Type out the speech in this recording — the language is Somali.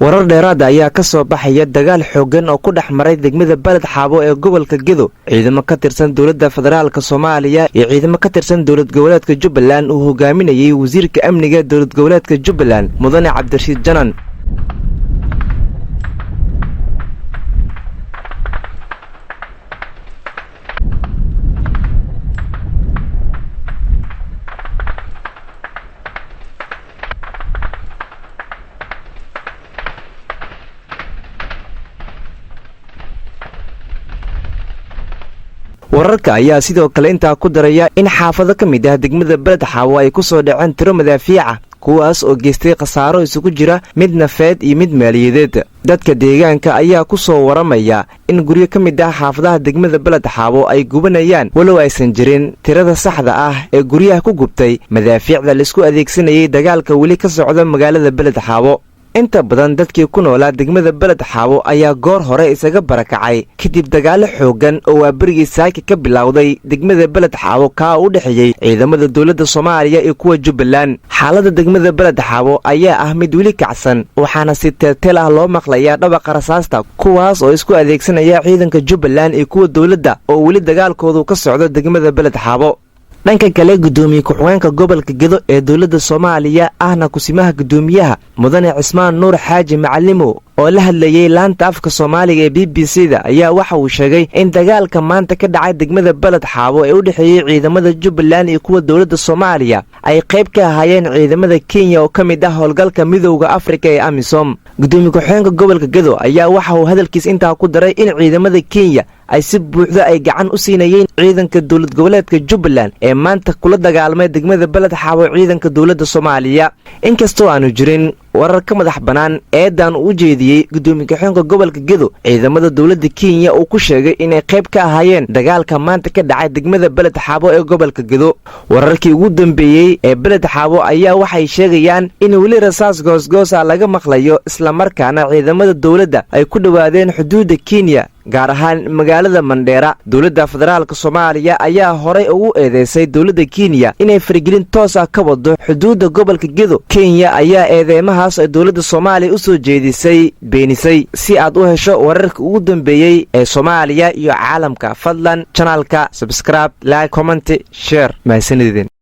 warar dheeraad ayaa ka soo baxaya dagaal xooggan oo ku dhex maray degmada Balad Xaabo ee gobolka Gedo ciidamo ka tirsan dawladda federaalka Soomaaliya iyo ciidamo ka tirsan dawlad goboleedka Jubbaland uu hogaaminayay wasiirka amniga dawlad goboleedka Jubbaland Mudane Cabdirashiid Janan. wararka ayaa sidoo kale inta ku daraya in xaafado ka mid ah degmada Balad Xaabo ay ku soo dhaceen tiro madaafiic kuwaas oo geystay khasaaro isugu jira mid nafeed iyo mid maaliyadeed. dadka deegaanka ayaa ku soo waramaya in guryo ka mid ah xaafadaha degmada Balad Xaabo ay gubanayaan walow aysan jirin tirada saxda ah ee guryaha ku gubtay madaafiicda la isku adeegsanayay dagaalka weli ka socda magaalada Balad Xaabo. inta badan dadkii ku noolaa degmada Balad Xaabo ayaa goor hore isaga barakacay kadib dagaalo xooggan oo waabarigii saaki ka bilowday degmada Balad Xaabo ka u dhaxeeyay ciidamada dawladda Soomaaliya iyo kuwa Jubbaland. xaaladda degmada Balad Xaabo ayaa ah mid weli kacsan waxaana si teelteel ah loo maqlayaa dhawaqa rasaasta kuwaas oo isku adeegsanaya ciidanka Jubbaland iyo kuwa dawladda oo weli dagaalkoodu ka socdo degmada Balad Xaabo. dhanka kale gudoomiye ku-xigeenka gobolka Gedo ee dawladda Soomaaliya ahna kusimaha gudoomiyaha Mudane Cismaan Nuur Xaaji Macallimo oo la hadlayay laanta afka Soomaaliga ee BBC-da ayaa waxa uu sheegay in dagaalka maanta ka dhacay degmada Balad Xaabo ee u dhaxeeyay ciidamada Jubbaland iyo kuwa dawladda Soomaaliya ay qayb ka ahaayeen ciidamada Kenya oo ka mid ah howlgalka midowga Afrika ee AMISOM. gudoomiye ku-xigeenka gobolka Gedo ayaa waxa uu hadalkiis intaa ku daray in ciidamada Kenya ay si buuxda ay gacan u siinayeen ciidanka dawlad goboleedka Jubbaland ee maanta kula dagaalmay degmada Balad Xaabo ciidanka dawladda Soomaaliya. inkastoo aanu jirin warar ka madax banaan eedan u jeediyay gudoomiye ku-xigeenka gobolka Gedo ciidamada dawladda Kenya oo ku sheegay inay qayb ka ahaayeen dagaalka maanta ka dhacay degmada Balad Xaabo ee gobolka Gedo. wararkii ugu dambeeyay ee Balad Xaabo ayaa waxay sheegayaan in weli rasaas goosgoos ah laga maqlayo isla markaana ciidamada dawladda ay ku dhawaadeen xuduudda Kenya gaar ahaan magaalada Mandheera. dawladda federaalka Soomaaliya ayaa horay ugu eedeysay dawladda Kenya inay faragelin toos ah ka wado xuduudda gobolka Gedo. Kenya ayaa eedeymahaas ay dawladda Soomaaliya u soo jeedisay beenisay. si aad u hesho wararka ugu dambeeyay ee Soomaaliya iyo caalamka fadlan channelka subscribe, like, comment, share. mahadsanidin.